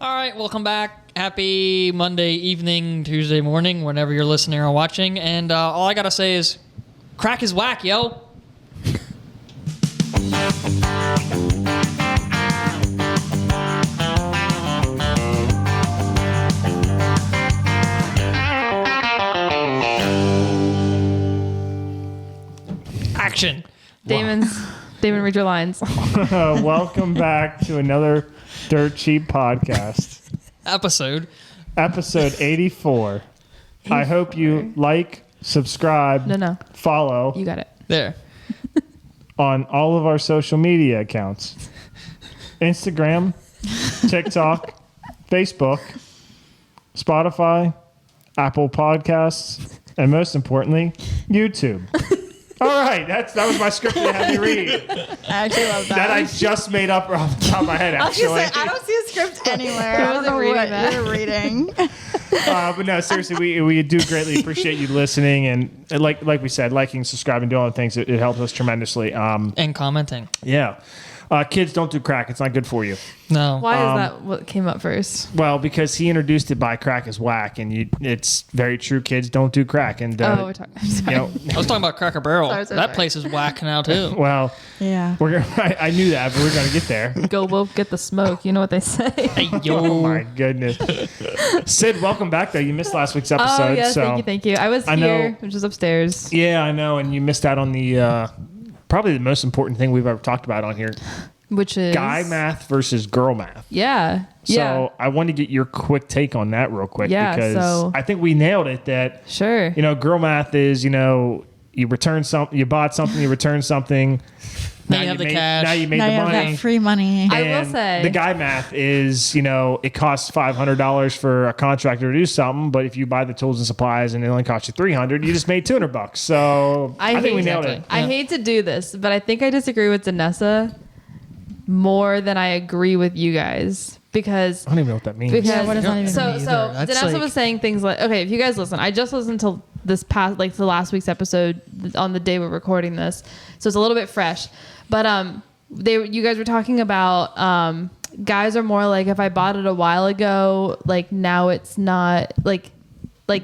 All right, welcome back. Happy Monday evening, Tuesday morning, whenever you're listening or watching. And all I got to say is, crack is whack, yo. Action. Damon, read your lines. Welcome back to another Dirt Cheap podcast. Episode 84. I hope you like, subscribe, follow. You got it. There. On all of our social media accounts. Instagram, TikTok, Facebook, Spotify, Apple Podcasts, and most importantly, YouTube. All right, that was my script that I had to read. I actually love that. That I just made up off the top of my head, actually. I was gonna say, I don't see a script anywhere. I don't know what you're reading. But no, seriously, we do greatly appreciate you listening. And like we said, liking, subscribing, doing all the things. It helps us tremendously. And commenting. Yeah. Kids, don't do crack. It's not good for you. No. Why is that what came up first? Well, because he introduced it by crack is whack. And it's very true. Kids, don't do crack. And we're talking. you know, I was talking about Cracker Barrel. Sorry. Place is whack now, too. well, Yeah. I knew that, but we're going to get there. Go woke, get the smoke. You know what they say. Hey, yo. Oh, my goodness. Sid, welcome back, though. You missed last week's episode. Oh, yes. So. Thank you. I was here, which was upstairs. Yeah, I know. And you missed out on the probably the most important thing we've ever talked about on here. Which is Guy math versus girl math. Yeah. So I want to get your quick take on that real quick. Yeah, Because I think we nailed it that, Sure. Girl math is, you return something, you bought something, you return something. Now you have the cash. Now you made Now the you have money. that free money. I will And say. the guy math is, it costs $500 for a contractor to do something, but if you buy the tools and supplies and it only costs you $300, you just made $200. So I think we nailed it. I hate to do this, but I think I disagree with Danessa more than I agree with you guys because I don't even know what that means. Yeah, what does that even mean? so That's Danessa like- was saying things like, okay, if you guys listen, I just listened to this past, like the last week's episode on the day we're recording this, so it's a little bit fresh, but you guys were talking about guys are more like, if I bought it a while ago, like now it's not like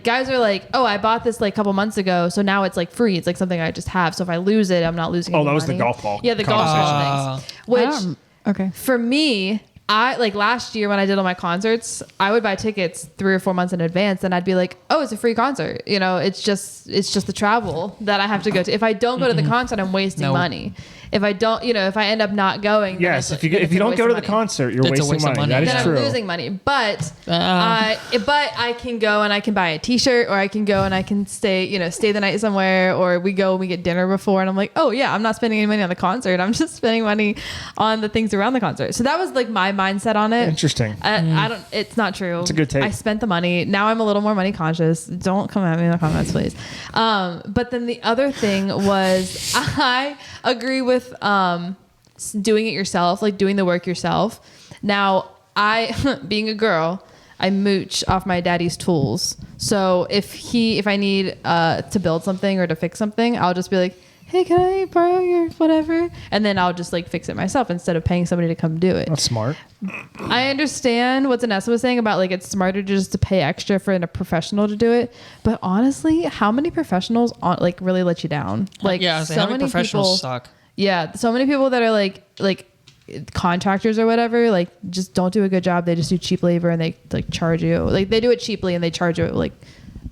guys are like, oh, I bought this like a couple months ago, so now it's like free. It's like something I just have. So if I lose it, I'm not losing any that was money. the golf ball. Yeah, the golf ball things. Which Okay. for me, I like last year when I did all my concerts, I would buy tickets 3 or 4 months in advance, and I'd be like, "Oh, it's a free concert." It's just the travel that I have to go to. If I don't go to the concert, I'm wasting money. If I don't, if I end up not going, Yes, if you don't go to the concert, you're It's a wasting waste of money. money. That is then true. I'm losing money. But I can go and I can buy a T-shirt, or I can go and I can stay the night somewhere, or we go and we get dinner before, and I'm like, oh yeah, I'm not spending any money on the concert. I'm just spending money on the things around the concert. So that was like my mindset on it. Interesting. I don't. It's not true. It's a good take. I spent the money. Now I'm a little more money conscious. Don't come at me in the comments, please. But then the other thing was, I agree with doing it yourself, like doing the work yourself. Now, being a girl, I mooch off my daddy's tools. So if I need to build something or to fix something, I'll just be like, hey, can I borrow your whatever? And then I'll just like fix it myself instead of paying somebody to come do it. That's smart. I understand what Danessa was saying about like it's smarter just to pay extra for a professional to do it. But honestly, how many professionals like really let you down? Like how many professionals suck? Yeah, so many people that are like contractors or whatever, like just don't do a good job. They just do cheap labor and they like charge you. Like they do it cheaply and they charge you like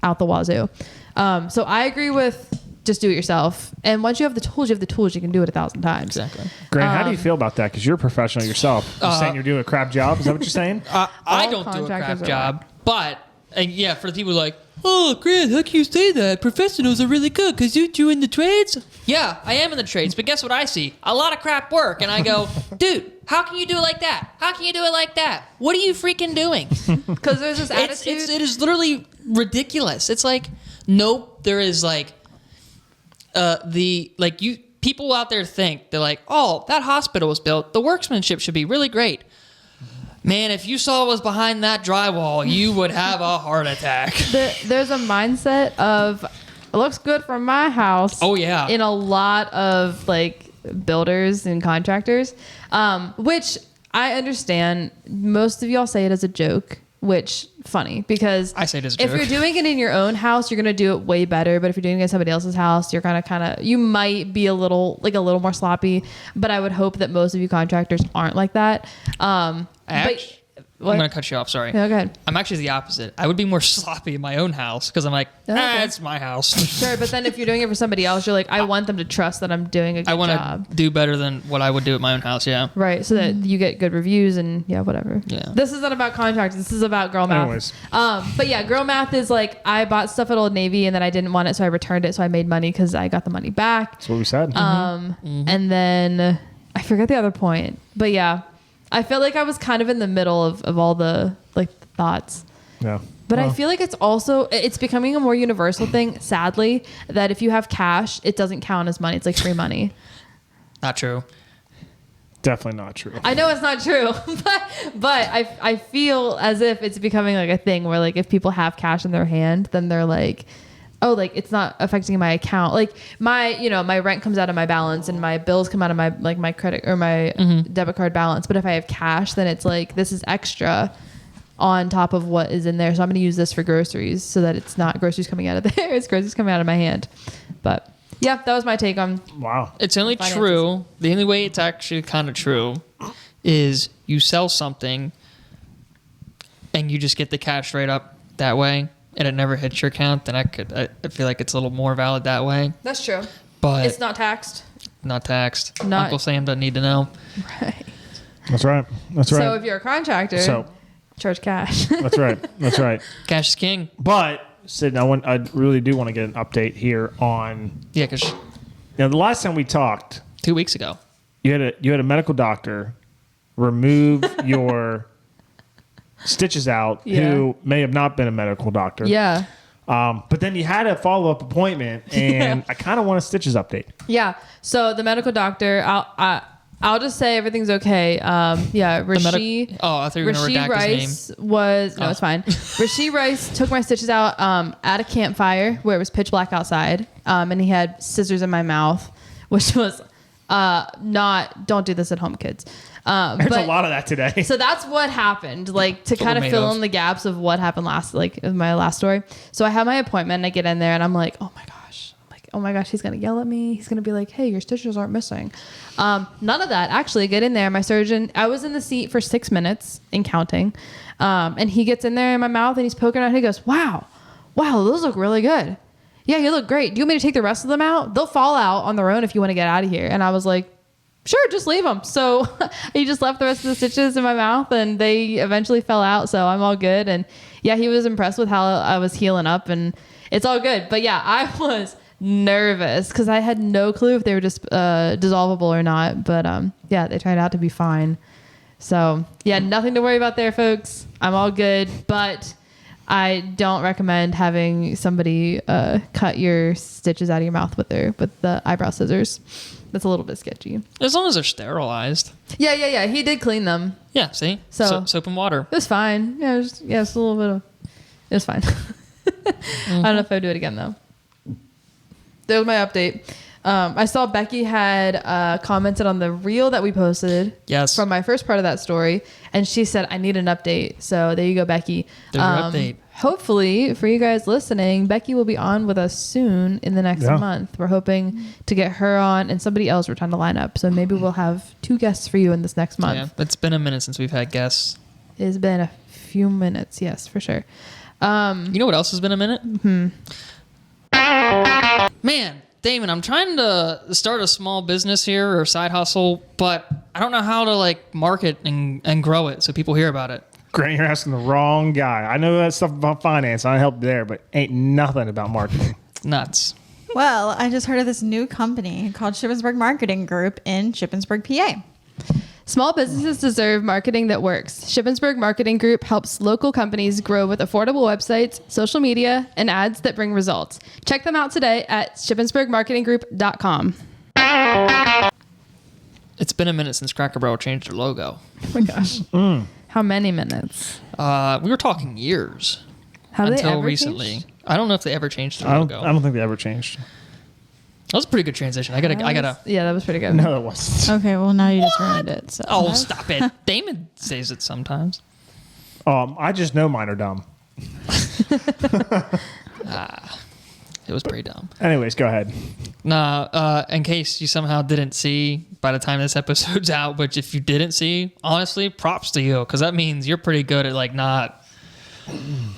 out the wazoo. So I agree with just do it yourself. And once you have the tools, you can do it 1,000 times. Exactly. Grant, how do you feel about that? Because you're a professional yourself. You're saying you're doing a crap job? Is that what you're saying? I don't do a contractors crap are job, but for the people like, oh, Grant, how can you say that? Professionals are really good because you in the trades? Yeah, I am in the trades, but guess what I see? A lot of crap work, and I go, dude, how can you do it like that? How can you do it like that? What are you freaking doing? Because there's this attitude. It is literally ridiculous. It's like, nope, there is like, people out there think, they're like, oh, that hospital was built, the workmanship should be really great. Man, if you saw what was behind that drywall, you would have a heart attack. There's a mindset of, it looks good from my house. Oh, yeah. In a lot of like builders and contractors, which I understand most of y'all say it as a joke, which funny because I say it as a if joke. you're doing it in your own house, you're gonna do it way better. But if you're doing it in somebody else's house, you're gonna you might be a little more sloppy. But I would hope that most of you contractors aren't like that. I'm going to cut you off. Sorry. Yeah, go ahead. I'm actually the opposite. I would be more sloppy in my own house because I'm like, Okay. it's my house. Sure, but then if you're doing it for somebody else, you're like, I want them to trust that I'm doing a good I want job. to do better than what I would do at my own house. Yeah. Right, so that you get good reviews and whatever. Yeah. This isn't about contracts. This is about girl math. Anyways. But yeah, girl math is like I bought stuff at Old Navy and then I didn't want it, so I returned it. So I made money because I got the money back. That's what we said. And then I forget the other point, but yeah, I feel like I was kind of in the middle of all the thoughts. Yeah. But I feel like it's becoming a more universal thing, sadly, that if you have cash, it doesn't count as money. It's like free money. Not true. Definitely not true. I know it's not true, but I feel as if it's becoming like a thing where like if people have cash in their hand, then they're like, oh, like it's not affecting my account. Like my rent comes out of my balance and my bills come out of my credit or my debit card balance. But if I have cash, then it's like this is extra on top of what is in there. So I'm going to use this for groceries so that it's not groceries coming out of there. It's groceries coming out of my hand. But yeah, that was my take on. Wow. It's only Finances. true. The only way it's actually kind of true is you sell something and you just get the cash right up that way and it never hits your account. Then I feel like it's a little more valid that way. That's true. But It's not taxed. not taxed. Not- Uncle Sam doesn't need to know. Right. That's right. That's right. So if you're a contractor, So charge cash. that's right. That's right. Cash is king. But Sid, I really do want to get an update here on. Yeah, because The last time we talked, 2 weeks ago. you had a medical doctor remove your stitches out, who may have not been a medical doctor. Yeah. But then you had a follow-up appointment, and I kind of want a stitches update. Yeah. So the medical doctor, I'll just say everything's okay. Rishi. I thought you were going to Rishi redact his Rice name. was no, it's fine. Rishi Rice took my stitches out at a campfire where it was pitch black outside, and he had scissors in my mouth, which was don't do this at home, kids. There's a lot of that today. So that's what happened, like to What kind we're of fill made of. in the gaps of what happened in my last story. So I have my appointment and I get in there and I'm like, oh my gosh, he's going to yell at me. He's going to be like, hey, your stitches aren't missing. None of that. Actually, get in there. My surgeon, I was in the seat for 6 minutes and counting. And he gets in there in my mouth and he's poking out. He goes, wow, those look really good. Yeah, you look great. Do you want me to take the rest of them out? They'll fall out on their own if you want to get out of here. And I was like, sure, just leave them. So he just left the rest of the stitches in my mouth and they eventually fell out. So I'm all good. And yeah, he was impressed with how I was healing up and it's all good. But yeah, I was nervous because I had no clue if they were just dissolvable or not. But yeah, they turned out to be fine. So yeah, nothing to worry about there, folks. I'm all good. But I don't recommend having somebody cut your stitches out of your mouth with the eyebrow scissors. That's a little bit sketchy. As long as they're sterilized. Yeah. He did clean them. Yeah, see? So- soap and water. It was fine. Yeah, it's a little bit of. It was fine. I don't know if I would do it again though. There was my update. I saw Becky had commented on the reel that we posted. Yes. From my first part of that story, and she said, "I need an update." So there you go, Becky. There's your update. Hopefully, for you guys listening, Becky will be on with us soon in the next month. We're hoping to get her on and somebody else we're trying to line up. So maybe we'll have 2 guests for you in this next month. Yeah, it's been a minute since we've had guests. It's been a few minutes, yes, for sure. You know what else has been a minute? Man, Damon, I'm trying to start a small business here or side hustle, but I don't know how to market and grow it so people hear about it. Grant, you're asking the wrong guy. I know that stuff about finance. I helped there, but ain't nothing about marketing. It's nuts. Well, I just heard of this new company called Shippensburg Marketing Group in Shippensburg, PA. Small businesses deserve marketing that works. Shippensburg Marketing Group helps local companies grow with affordable websites, social media, and ads that bring results. Check them out today at shippensburgmarketinggroup.com. It's been a minute since Cracker Barrel changed their logo. Oh my gosh. How many minutes? We were talking years Have they until ever recently. changed? I don't know if they ever changed their I logo. don't think they ever changed. That was a pretty good transition. I gotta. Yeah, that was pretty good. No, it wasn't. Okay, well now you just ruined it. So. Oh, stop it. Damon says it sometimes. I just know mine are dumb. It was pretty dumb. Anyways, go ahead. Nah, in case you somehow didn't see by the time this episode's out, which if you didn't see, honestly, props to you, because that means you're pretty good at like not, I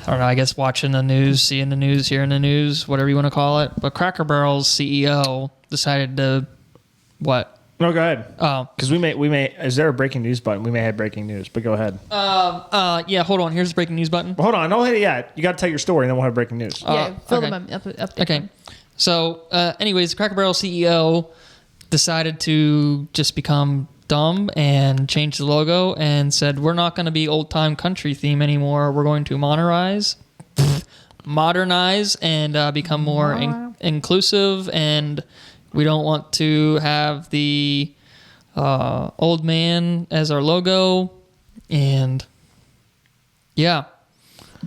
don't know, I guess watching the news, seeing the news, hearing the news, whatever you want to call it. But Cracker Barrel's CEO decided to, what? No, go ahead. Oh. Because we may. Is there a breaking news button? We may have breaking news, but go ahead. Yeah, hold on. Here's the breaking news button. Hold on. Don't hit it yet. You got to tell your story, and then we'll have breaking news. Yeah, fill okay. them up. Okay. So, anyways, Cracker Barrel CEO decided to just become dumb and change the logo and said, we're not going to be old time country theme anymore. We're going to modernize and become more inclusive, and we don't want to have the old man as our logo. And yeah,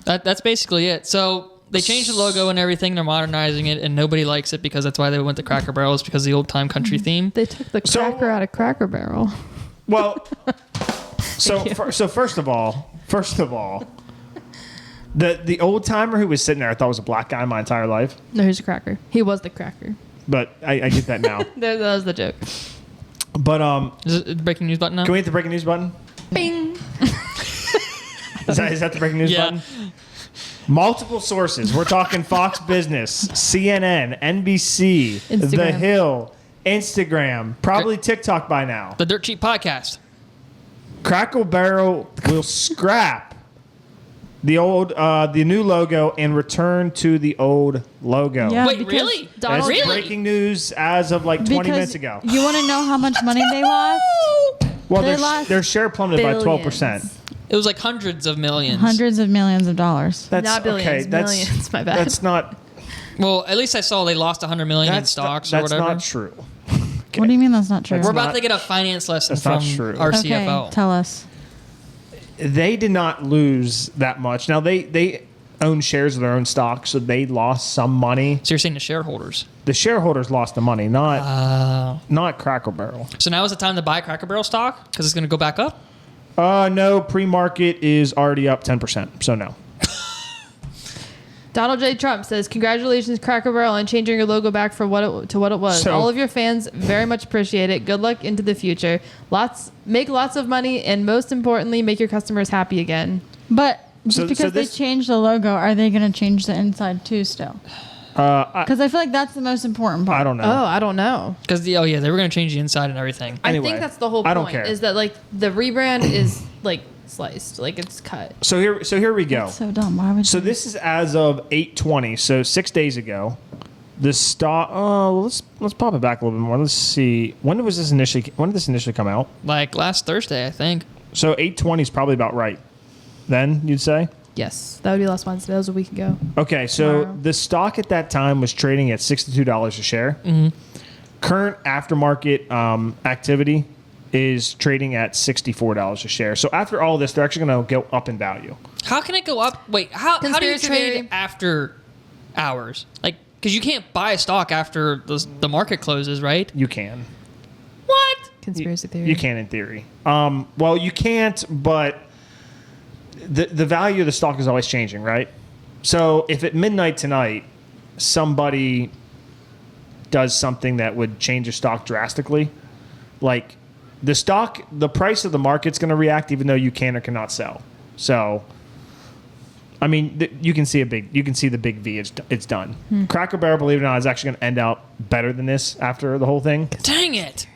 that's basically it. So they changed the logo and everything. They're modernizing it, and nobody likes it because that's why they went to Cracker Barrel, is because of the old time country theme. They took the cracker out of Cracker Barrel. Well, so first of all, the old timer who was sitting there, I thought was a black guy my entire life. No, he's a cracker. He was the cracker. But I get that now. That was the joke. But Is it breaking news button now? can we hit the breaking news button? Bing. Is that the breaking news button? Multiple sources. We're talking Fox Business, CNN, NBC, Instagram. The Hill, Instagram, probably TikTok by now. The Dirt Cheap Podcast. Cracker Barrel will scrap the new logo and return to the old logo. Yeah, Wait, because really? That's Really? breaking news as of like 20 minutes ago. You want to know how much money they lost? Well, they lost their share plummeted by billions. 12%. It was like hundreds of millions. Hundreds of millions of dollars. That's Not billions, okay. millions. My bad. That's not. Well, at least I saw they lost 100 million in stocks or that's whatever. not true. What do you mean that's not true? We're That's about not- to get a finance lesson that's from not true. our okay, CFO. tell us. They did not lose that much. Now they own shares of their own stock, so they lost some money. So you're saying the shareholders. The shareholders lost the money, not Cracker Barrel. So now is the time to buy Cracker Barrel stock because it's going to go back up? No, pre-market is already up 10%, so no. Donald J. Trump says, "Congratulations, Cracker Barrel, on changing your logo back to what it was. So- All of your fans very much appreciate it. Good luck into the future. Make lots of money, and most importantly, make your customers happy again." But just So because this- they changed the logo, are they going to change the inside too still? Because I feel like that's the most important part. I don't know. Oh, I don't know. Because, they were going to change the inside and everything. I Anyway, think that's the whole I point. don't care. Is that like the rebrand is like sliced, like it's cut. So here we go. So dumb. Why would So you? this is as of 8/20, so 6 days ago. The stock. Oh, let's pop it back a little bit more. Let's see. When did this initially come out? Like last Thursday, I think. So 8/20 is probably about right. Then you'd say. Yes, that would be last Wednesday. That was a week ago. Okay, so Tomorrow. the stock at that time was trading at $62 a share. Mm-hmm. Current aftermarket activity is trading at $64 a share. So after all this, they're actually going to go up in value. How can it go up? Wait, how do you Conspiracy trade theory. after hours? Like, because you can't buy a stock after the market closes, right? You can. What? Conspiracy theory. You can in theory. Well, you can't, but the value of the stock is always changing, right? So if at midnight tonight somebody does something that would change your stock drastically, like the price of the market's going to react even though you can or cannot sell. So, I mean, you can see the big V. It's done. Cracker Barrel, believe it or not, is actually going to end out better than this after the whole thing. Dang it.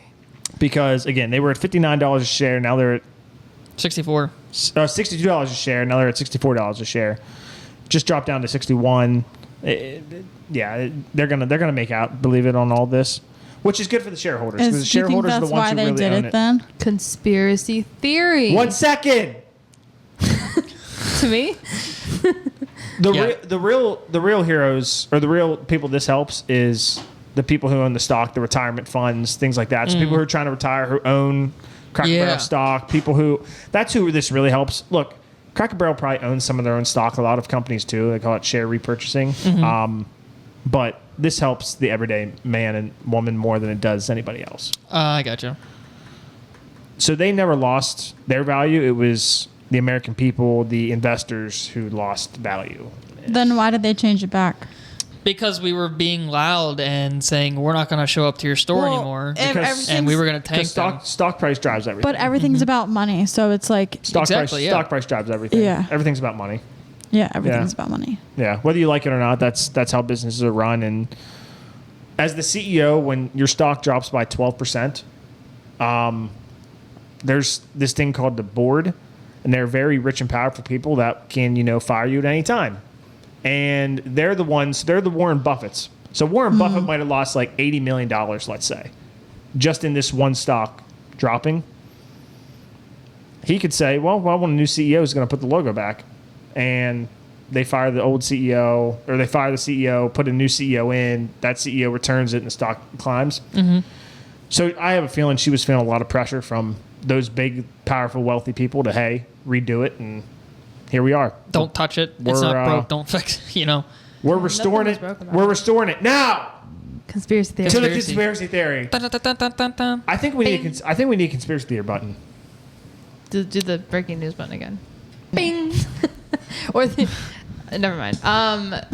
Because again, they were at $59 a share. Now they're at 64. $62 a share. Now they're at $64 a share. Just dropped down to 61. Yeah, they're gonna make out. Believe it on all this, which is good for the shareholders because the Do you think shareholders are that's the ones why who they really did own it it. then? Conspiracy theory. 1 second. To me? The real heroes or the real people this helps is the people who own the stock, the retirement funds, things like that. So people who are trying to retire who own Cracker Yeah. Barrel stock, that's who this really helps. Look, Cracker Barrel probably owns some of their own stock. A lot of companies too. They call it share repurchasing. But this helps the everyday man and woman more than it does anybody else. I gotcha. So they never lost their value. It was the American people, the investors, who lost value. Then why did they change it back? Because we were being loud and saying we're not going to show up to your store Well, anymore, Because- and we were going to tank Because them. stock price drives everything. But everything's about money, so it's like, Exactly, yeah. Stock price drives everything. Yeah. Everything's about money. yeah, everything's Yeah. about money. Yeah, whether you like it or not, that's how businesses are run. And as the CEO, when your stock drops by 12%, there's this thing called the board, and they're very rich and powerful people that can fire you at any time. And they're the Warren Buffetts. So Warren Buffett might have lost like $80 million, let's say, just in this one stock dropping. He could say, well, I want a new CEO who's going to put the logo back. And they fire the old CEO, or they fire the CEO, put a new CEO in. That CEO returns it, and the stock climbs. Mm-hmm. So I have a feeling she was feeling a lot of pressure from those big, powerful, wealthy people to, hey, redo it. And here we are. Don't touch it. It's We're, not broke. Don't fix. We're restoring Nothing was it. broken about We're it. restoring it now Conspiracy theory. to the Conspiracy. conspiracy theory. Dun, dun, dun, dun, dun, dun. I think we need. I think we need a conspiracy theory button. Do the breaking news button again. Bing. Or the, never mind. Are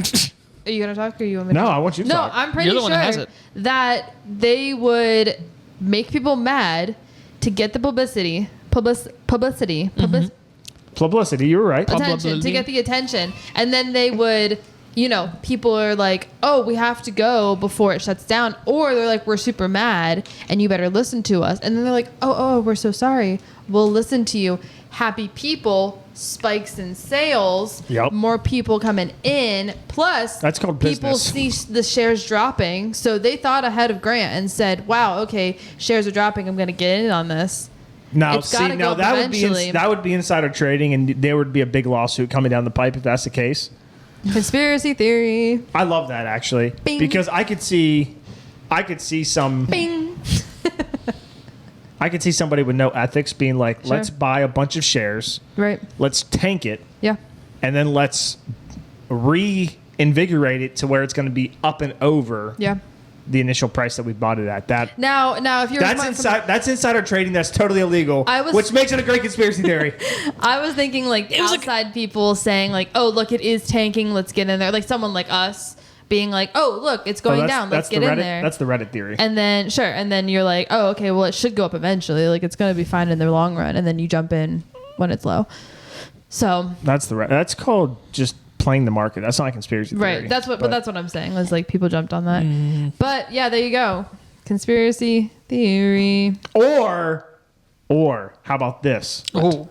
you gonna talk or you want me to? No, talk? I want you to No, talk. I'm pretty You're the one sure that has it. that they would make people mad to get the publicity. Publicity. Publicity. You were right. Attention, to Publicity. get the attention, and then they would, people are like, oh, we have to go before it shuts down, or they're like, we're super mad and you better listen to us, and then they're like, oh, we're so sorry, we'll listen to you. Happy people, spikes in sales, Yep. more people coming in, plus That's called people business. see the shares dropping, so they thought ahead of Grant and said, wow, okay, shares are dropping, I'm going to get in on this. Now, It's gotta go up that eventually. would be insider trading, and there would be a big lawsuit coming down the pipe if that's the case. Conspiracy theory. I love that actually, Bing. because I could see some. Bing. I could see somebody with no ethics being like, Sure. let's buy a bunch of shares, Right. let's tank it, Yeah. and then let's reinvigorate it to where it's going to be up and over Yeah. the initial price that we bought it at. Now, if you're That's insider trading. That's totally illegal. Which makes it a great conspiracy theory. I was thinking like was like- outside people saying like, oh, look, it is tanking. Let's get in there. Like someone like us being like, oh, look, it's going down. Let's get the Reddit, in there. That's the Reddit theory. And then you're like, oh, okay, well, it should go up eventually. Like it's going to be fine in the long run. And then you jump in when it's low. So That's called just playing the market. That's not a conspiracy theory. right, that's what I'm saying. Was like people jumped on that. But yeah, there you go. Conspiracy theory. Or how about this? Oh,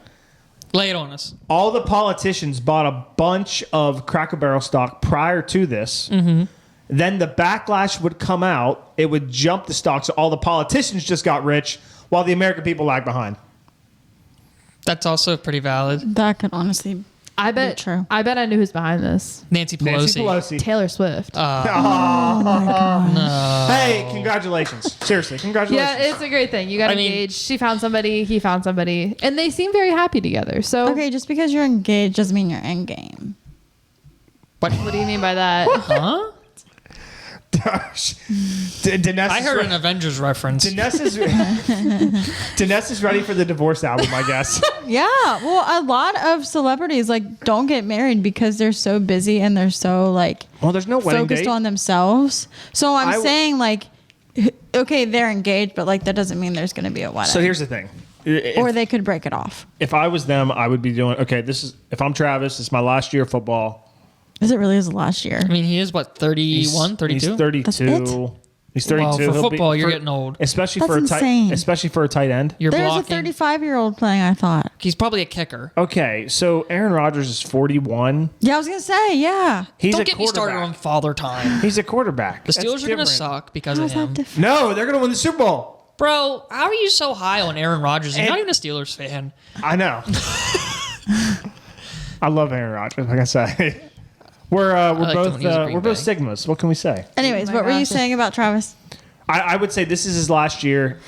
lay it on us. All the politicians bought a bunch of Cracker Barrel stock prior to this. Mm-hmm. Then the backlash would come out. It would jump the stock. So all the politicians just got rich while the American people lagged behind. That's also pretty valid. That could honestly I bet. true. I bet I knew who's behind this. Nancy Pelosi. Nancy Pelosi. Taylor Swift. Hey, congratulations. Seriously, congratulations. Yeah, it's a great thing. You got I mean- engaged. She found somebody. He found somebody, and they seem very happy together. So, Okay, just because you're engaged doesn't mean you're in game. What? what do you mean by that? Huh? Dinesh I is heard re- an Avengers reference. Dinesh is ready for the divorce album, I guess. Yeah, well, a lot of celebrities like don't get married because they're so busy and they're so like Well, there's no wedding focused date. on themselves. So I'm I- saying like, okay, they're engaged, but like that doesn't mean there's going to be a wedding. So here's the thing. or they could break it off. If I was them, I would be doing, okay, if I'm Travis, it's my last year of football. Is it really his last year? I mean, he is what, 31, 32? He's 32. That's it? He's 32. Well, for He'll be- football, you're getting old. Especially That's for insane. especially for a tight end. You're There's blocking. a 35-year-old playing, I thought. He's probably a kicker. Okay, so Aaron Rodgers is 41. Yeah, I was going to say, yeah. He's Don't a get me started on quarterback. father time. He's a quarterback. The That's Steelers are going to different. suck because How's of that him. different? No, they're going to win the Super Bowl. Bro, how are you so high on Aaron Rodgers? You're And- not even a Steelers fan. I know. I love Aaron Rodgers. Like I say, we're liked him when he was at Green we're both Bay. Sigmas. What can we say? Anyways, Oh what my were you gosh. saying about Travis? I would say this is his last year.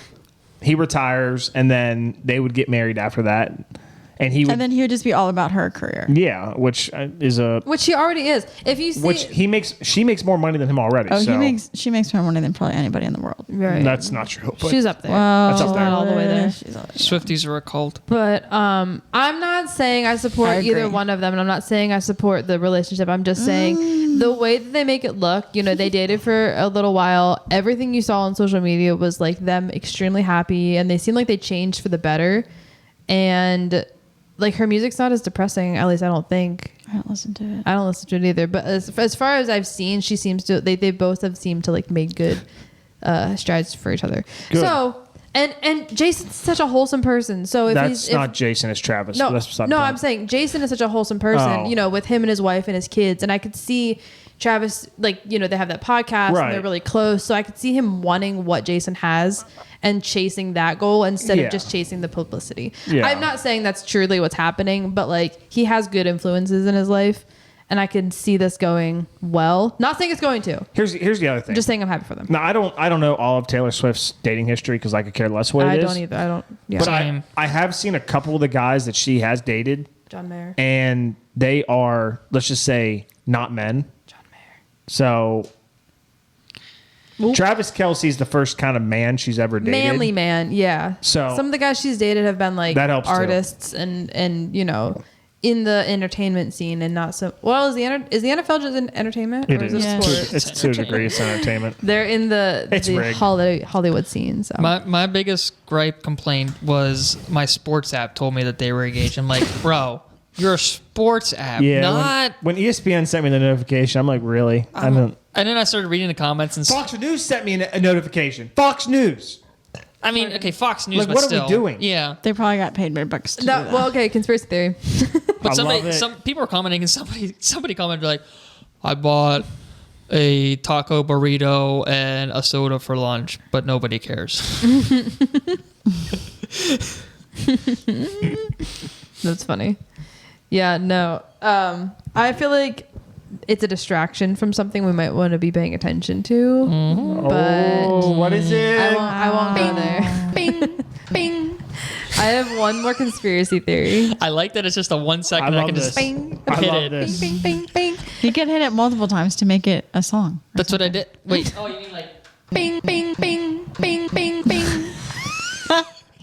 He retires, and then they would get married after that. and he would, And then he would just be all about her career. yeah, which is a Which she already is. If you see, she makes more money than him already. Oh, so she makes more money than probably anybody in the world. right. that's not true. But She's up there. Well, That's up there. Not all the way there. Swifties are a cult. But I'm not saying I support I either agree. one of them, and I'm not saying I support the relationship. I'm just saying the way that they make it look. You know, they dated for a little while. Everything you saw on social media was like them extremely happy, and they seem like they changed for the better. And like her music's not as depressing. At least I don't think. I don't listen to it. I don't listen to it either. But as far as I've seen, she seems to. They both have seemed to like make good strides for each other. Good. So. And Jason's such a wholesome person. So if that's not Jason, it's Travis. no, That's beside no, the I'm point. saying Jason is such a wholesome person, Oh. you know, with him and his wife and his kids. And I could see Travis, like, you know, they have that podcast Right. and they're really close. So I could see him wanting what Jason has and chasing that goal instead Yeah. of just chasing the publicity. Yeah. I'm not saying that's truly what's happening, but like he has good influences in his life. And I can see this going well. Not saying it's going to. Here's the other thing. I'm just saying I'm happy for them. No, I don't know all of Taylor Swift's dating history because I could care less what it I is. don't either. I don't. Yeah. But Same. I have seen a couple of the guys that she has dated, John Mayer. and they are, let's just say, not men. John Mayer. So Oop. Travis Kelce's the first kind of man she's ever dated. Manly man, yeah. So- some of the guys she's dated have been like That helps too. artists and you know in the entertainment scene and not so well. Is the NFL just in entertainment It or is. is it Yeah. sport? It's to a degree. It's entertainment. They're in the It's rigged. Hollywood scene. So My biggest gripe complaint was my sports app told me that they were engaged. I'm like, bro, you're a sports app, Yeah. not. When ESPN sent me the notification, I'm like, really? I don't. And then I started reading the comments and Fox News sent me a notification. Fox News. I mean, okay, Fox News, Like, but what are we still, doing? Yeah, They probably got paid big bucks to do no, that. well, okay, conspiracy theory. but I somebody, love it. some people were commenting, and somebody commented like, I bought a taco burrito and a soda for lunch, but nobody cares. That's funny. Yeah, no. I feel like it's a distraction from something we might want to be paying attention to. But Oh, what is it? I won't go there. Bing, bing. I have one more conspiracy theory. I like that it's just a 1 second. I I love can this. just. Bing, I hit love it. this. bing, bing, bing, You can hit it multiple times to make it a song. That's what I did. Wait. Oh, you mean like? bing, bing, bing, bing, bing, bing.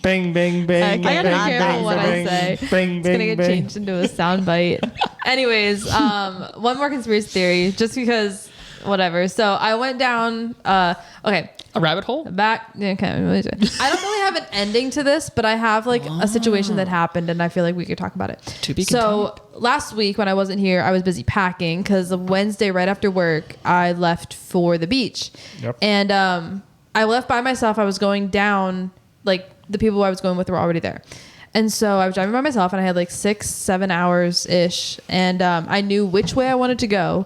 Bing, bing, bing. I gotta be bing, careful bing, what I bing, say. Bing, It's gonna bing, get bing. changed into a sound bite. Anyways, one more conspiracy theory, just because whatever. So I went down. Okay, A rabbit hole? back. Okay, I don't really have an ending to this, but I have like a situation that happened, and I feel like we could talk about it. To be So last week when I wasn't here, I was busy packing because Wednesday right after work I left for the beach, Yep. and I left by myself. I was going down, like the people I was going with were already there. And so I was driving by myself and I had like 6-7 hours ish. And I knew which way I wanted to go.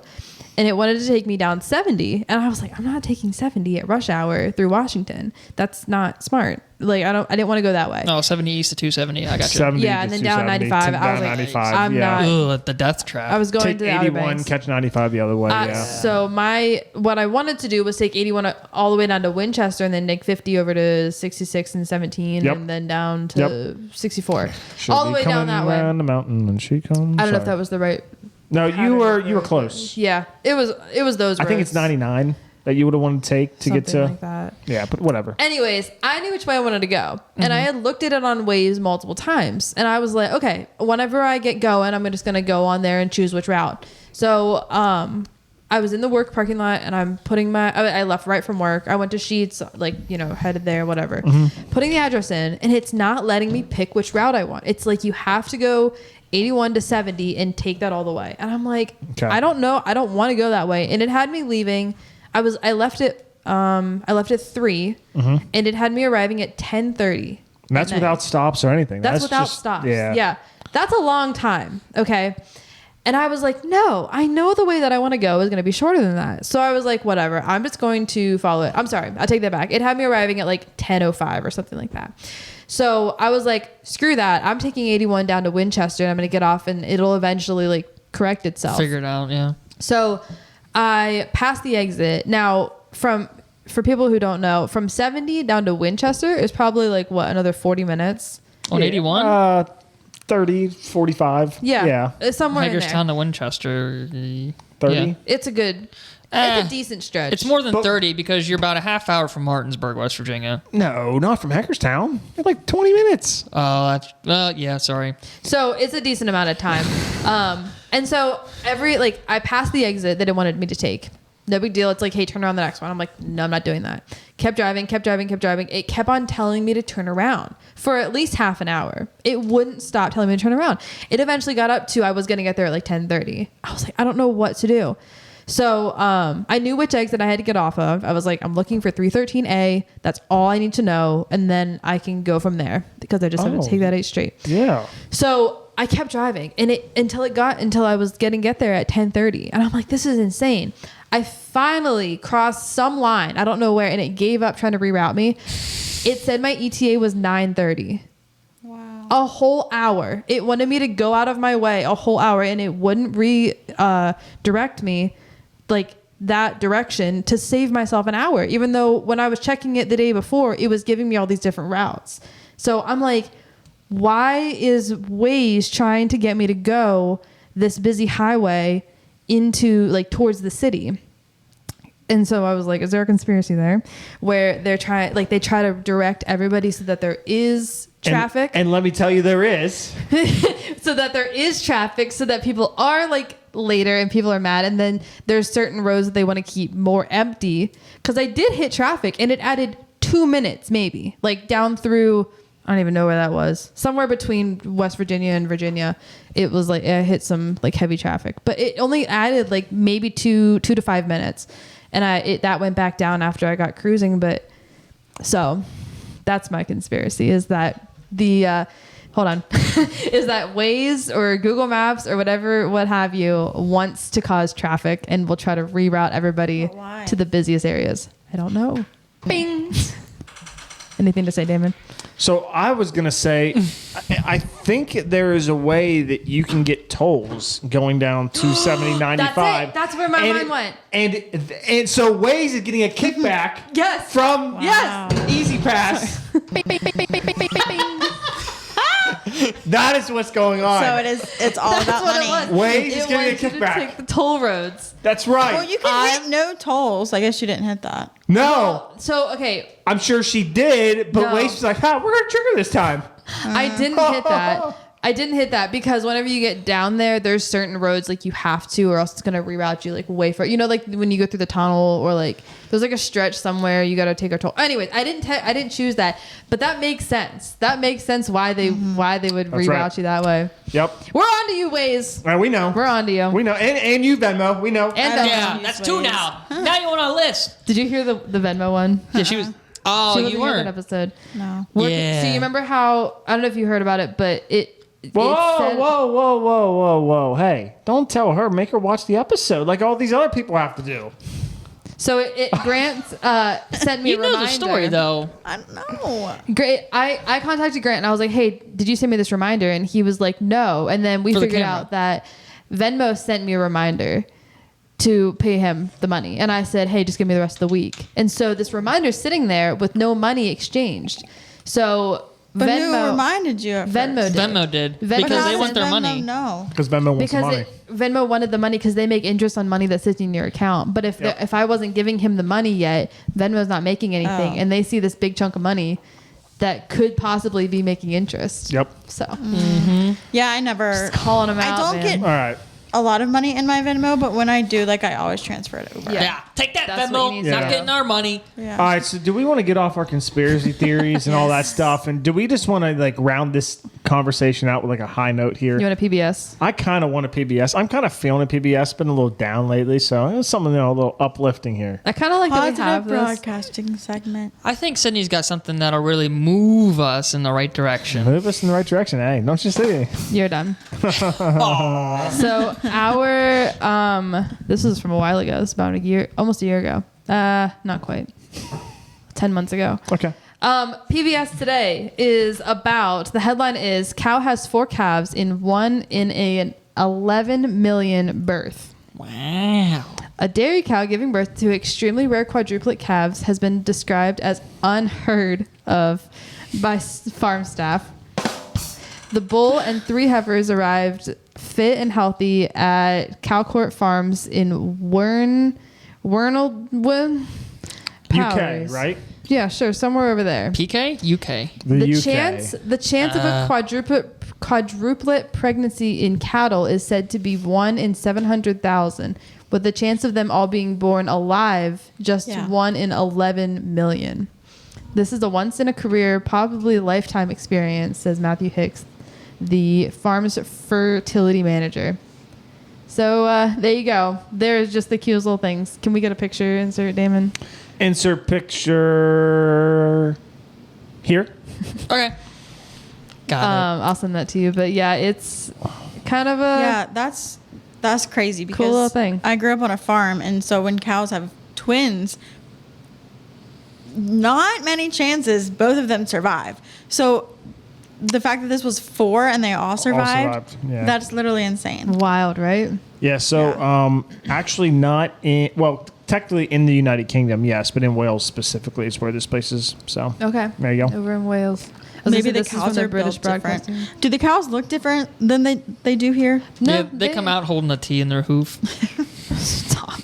And it wanted to take me down 70. And I was like, I'm not taking 70 at rush hour through Washington. That's not smart. Like, I didn't want to go that way. No, 70 east to 270. I got you. 70 Yeah, to and then down 270 95. to I was down like, 95. I'm yeah. not- Ugh, the death trap. I was going Take to the Outer 81, Banks. catch 95 the other way. Yeah. So what I wanted to do was take 81 all the way down to Winchester and then take 50 over to 66 and 17 Yep. and then down to 64. She'll all the be way down coming that way. Around the mountain when she comes. I don't know if that was the right. No, pattern you were close. Yeah, it was those. I think it's roads. 99 that you would have wanted to take to get to. Something like that. Yeah, but whatever. Anyways, I knew which way I wanted to go. And I Mm-hmm. had looked at it on Waze multiple times. And I was like, okay, whenever I get going, I'm just going to go on there and choose which route. So I was in the work parking lot and I'm putting I left right from work. I went to Sheets, like, headed there, whatever. Mm-hmm. Putting the address in and it's not letting me pick which route I want. It's like you have to go 81 to 70 and take that all the way. And I'm like, Okay. I don't know. I don't want to go that way. And it had me leaving. I left at 3 and it had me arriving at 10:30. And that's without stops or anything. That's without just, stops. Yeah. Yeah. That's a long time. Okay. And I was like, no, I know the way that I want to go is going to be shorter than that. So I was like, whatever. I'm just going to follow it. I'm sorry. I'll take that back. It had me arriving at like 10:05 or something like that. So I was like, screw that. I'm taking 81 down to Winchester and I'm going to get off and it'll eventually like correct itself. Figure it out, yeah. So I passed the exit. Now, for people who don't know, from 70 down to Winchester is probably like what, another 40 minutes? On 81? 30, 45. Yeah. It's somewhere in there. Hagerstown to Winchester. 30. Yeah. It's a good, it's a decent stretch. It's more than 30 because you're about a half hour from Martinsburg, West Virginia. No, not from Hagerstown. You're like 20 minutes. Oh, yeah, sorry. So it's a decent amount of time. And so I passed the exit that it wanted me to take. No big deal. It's like, hey, turn around the next one. I'm like, no, I'm not doing that. Kept driving. It kept on telling me to turn around for at least half an hour. It wouldn't stop telling me to turn around. It eventually got up to, I was going to get there at like 10:30. I was like, I don't know what to do. So I knew which exit I had to get off of. I was like, I'm looking for 313A. That's all I need to know. And then I can go from there because I just have to take that 8 straight. Yeah. So I kept driving and until I was get there at 10:30. And I'm like, this is insane. I finally crossed some line. I don't know where. And it gave up trying to reroute me. It said my ETA was 9:30. Wow. A whole hour. It wanted me to go out of my way a whole hour and it wouldn't direct me like that direction to save myself an hour, even though when I was checking it the day before, it was giving me all these different routes. So I'm like, why is Waze trying to get me to go this busy highway into like towards the city? And so I was like, is there a conspiracy there where they try to direct everybody so that there is traffic? And let me tell you, there is. So that there is traffic so that people are like later and people are mad. And then there's certain roads that they want to keep more empty. Because I did hit traffic and it added 2 minutes maybe, like down through, I don't even know where that was. Somewhere between West Virginia and Virginia. It was like, I hit some like heavy traffic. But it only added like maybe 2 to 5 minutes. And that went back down after I got cruising. But so that's my conspiracy is that is that Waze or Google Maps or what have you wants to cause traffic and will try to reroute everybody to the busiest areas. I don't know. Bing. Anything to say, Damon? So I was going to say, I think there is a way that you can get tolls going down 270, 95. That's it. That's where my mind went. And so Waze is getting a kickback Yes. from Yes. Easy Pass. Bing, bing, bing, bing, bing, bing, bing, bing. That is what's going on. So it's all That's about what money. it was. Waze is It getting a wanted you to kickback. take the toll roads. That's right. Well, you can hit no tolls. I guess you didn't hit that. No. So, okay. I'm sure she did, but No. Waze was like, we're going to trigger this time. I didn't hit that. I didn't hit that because whenever you get down there, there's certain roads like you have to, or else it's gonna reroute you like way far. You know, like when you go through the tunnel, or like there's like a stretch somewhere you gotta take a toll. Anyways, I didn't choose that, but that makes sense. That makes sense why they would That's reroute right. you that way. Yep. We're on to you, Waze. We know. We're on to you. We know. And you, Venmo. We know. And Yeah, use that's Waze. 2 now. Now you want a list. did you hear the Venmo one? Yeah, she was. Oh, She wasn't you here that weren't. episode. No. Yeah. So you remember how, I don't know if you heard about it, but it Whoa, said, whoa. Hey, don't tell her. Make her watch the episode like all these other people have to do. So Grant sent me You a know reminder. the story though. I don't know. Great. I contacted Grant and I was like, hey, did you send me this reminder? And he was like, no. And then we For the figured camera. out that Venmo sent me a reminder to pay him the money. And I said, hey, just give me the rest of the week. And so this reminder's sitting there with no money exchanged. So But Venmo who reminded you? At Venmo first? did. Venmo did Venmo because they did. want their Venmo money. No. Because Venmo wants the money. Venmo wanted the money because they make interest on money that's sitting in your account. But if I wasn't giving him the money yet, Venmo's not making anything. Oh. And they see this big chunk of money that could possibly be making interest. Yep. So Yeah, I never. just calling them out. I don't man. get All right. a lot of money in my Venmo, but when I do, like, I always transfer it over. Yeah, take that That's what you Venmo. need Not to getting know. our money. Yeah. All right. So do we want to get off our conspiracy theories and all that stuff? And do we just want to like round this conversation out with like a high note here? You want a PBS? I kind of want a PBS. I'm kind of feeling a PBS. Been a little down lately. So it's something, a little uplifting here. I kind of like that we have Positive this. broadcasting segment. I think Sydney's got something that'll really move us in the right direction. Move us in the right direction. Hey, don't you see? You're done. So our this is from a while ago. It's about almost a year ago. Not quite. 10 months ago. Okay. PBS today is about, the headline is cow has 4 calves in an 11 million birth. Wow. A dairy cow giving birth to extremely rare quadruplet calves has been described as unheard of by farm staff. The bull and 3 heifers arrived fit and healthy at Calcourt Farms in Wernaldwin, UK, right? Yeah, sure, somewhere over there. PK? UK. The UK. chance of a quadruplet pregnancy in cattle is said to be 1 in 700,000, with the chance of them all being born alive just 1 in 11 million. This is a once in a career, probably lifetime experience, says Matthew Hicks, the farm's fertility manager. So there you go. There's just the cutest little things. Can we get a picture? Insert, Damon. Insert picture here. Okay. Got I'll send that to you. But yeah, it's kind of a Yeah, that's crazy because cool little thing. I grew up on a farm, and so when cows have twins, not many chances both of them survive. So the fact that this was 4 and they all survived, yeah. that's literally insane. wild, right? Yeah, so actually not in, well, technically in the United Kingdom, yes, but in Wales specifically is where this place is. So Okay. there you go. Over in Wales. I was Maybe gonna the say this is from cows their are British built different. broadcasting. Do the cows look different than they do here? No, Yeah, they come out holding a T in their hoof. Stop.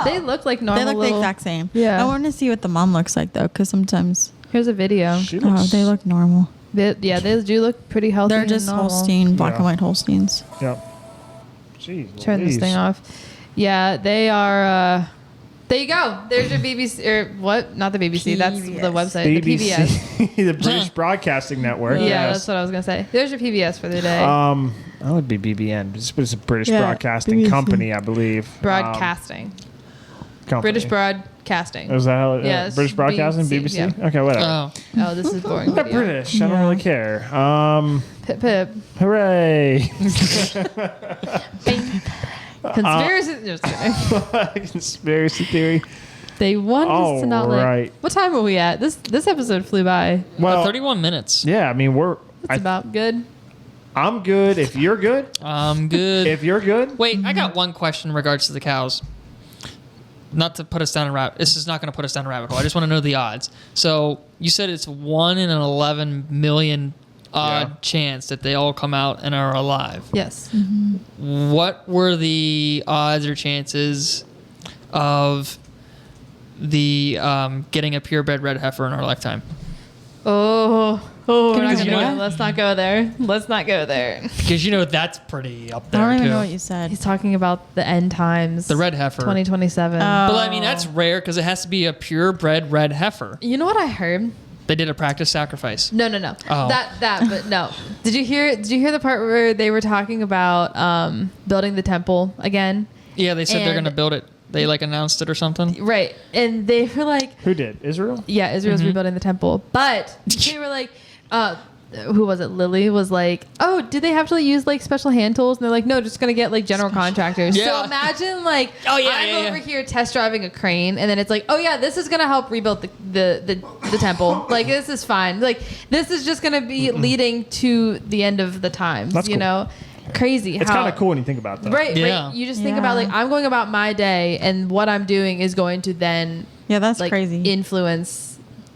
They look like normal. They look the little- exact same. Yeah. I want to see what the mom looks like though, because sometimes Here's a video. She oh, looks, they look normal. They do look pretty healthy. They're and just normal. Holstein, black Yeah. and white Holsteins. Yep. Jeez, Turn this Louise. thing off. Yeah, they are. There you go. There's your BBC or what? Not the BBC. That's the PBS. website. The PBS. the British Broadcasting Network. Yeah, yes. that's what I was gonna say. There's your PBS for the day. That would be BBN. It's a British Yeah, Broadcasting BBC. Company, I believe. Broadcasting. Company. British Broadcasting. Is that how? Yeah, it's British Broadcasting, BBC, BBC. Okay, whatever. Oh. Oh, this is boring. They're video. British. I don't Yeah. really care. Pip pip. Hooray! Conspiracy. Just kidding. Conspiracy theory. They want us to not like. Alright. What time are we at? This episode flew by. Well, 31 minutes. yeah. I mean, It's about good. I'm good. If you're good, I'm good. if you're good, Wait, I got one question in regards to the cows. Not to put us down a rabbit. This is not going to put us down a rabbit hole. I just want to know the odds. So you said it's 1 in an 11 million odd Yeah. chance that they all come out and are alive. Yes. What were the odds or chances of the getting a purebred red heifer in our lifetime? Oh, we're not Because gonna you go know- there. Let's not go there. Let's not go there. Because you know that's pretty up I there don't even too. know what you said. He's talking about the end times. The red heifer. 2027. But I mean that's rare because it has to be a purebred red heifer. You know what I heard? They did a practice sacrifice. No. Oh. But no. Did you hear the part where they were talking about building the temple again? Yeah, they said they're And- going to build it. They like announced it or something. Right. And they were like, who did? Israel? yeah, Israel's rebuilding the temple. But they were like, who was it? Lily was like, oh, did they have to use like special hand tools? And they're like, no, just gonna get like general contractors. Yeah. So imagine like, Oh, yeah, I'm yeah, over yeah. here test driving a crane, and then it's like, oh yeah, this is gonna help rebuild the temple. Like this is fine. Like this is just gonna be leading to the end of the times. That's you cool. know, crazy. It's how, kind of cool when you think about that. Right, Yeah. right. You just think Yeah. about like I'm going about my day, and what I'm doing is going to then Yeah, that's like crazy. influence.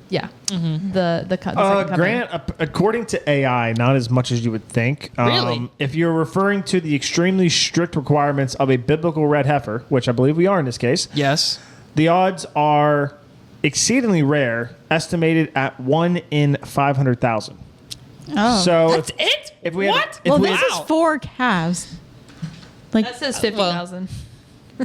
Yeah, the second coming. Grant, according to AI, not as much as you would think. Really? If you're referring to the extremely strict requirements of a biblical red heifer, which I believe we are in this case, Yes. the odds are exceedingly rare, estimated at 1 in 500,000. Oh, So That's it? if we had- what? if well, we this had- is 4 calves, like That says 50,000.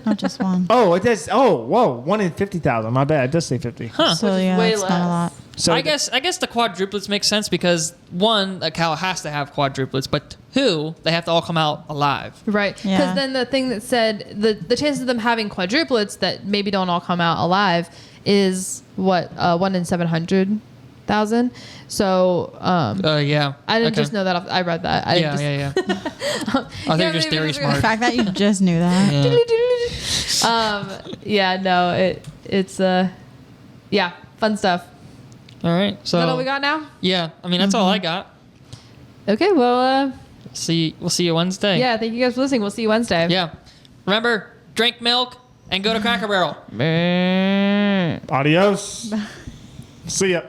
not just one. Oh, it does. Oh, whoa, 1 in 50,000. My bad. It does say 50. Huh. So Which is yeah, way it's not less. a lot. So I guess the quadruplets make sense because one, a cow has to have quadruplets, but two, they have to all come out alive. Right. Because Yeah. then the thing that said the chances of them having quadruplets that maybe don't all come out alive is what 1 in 700,000. So Yeah. I didn't Okay. just know that. I read that. I Yeah, just, yeah. I think you're just maybe very this is smart. The fact that you just knew that. Yeah. Yeah. No. It's yeah. Fun stuff. All right. Is that all we So got now? yeah, I mean that's all I got. Okay. Well. We'll see you Wednesday. Yeah. Thank you guys for listening. We'll see you Wednesday. Yeah. Remember, drink milk and go to Cracker Barrel. adios. See ya.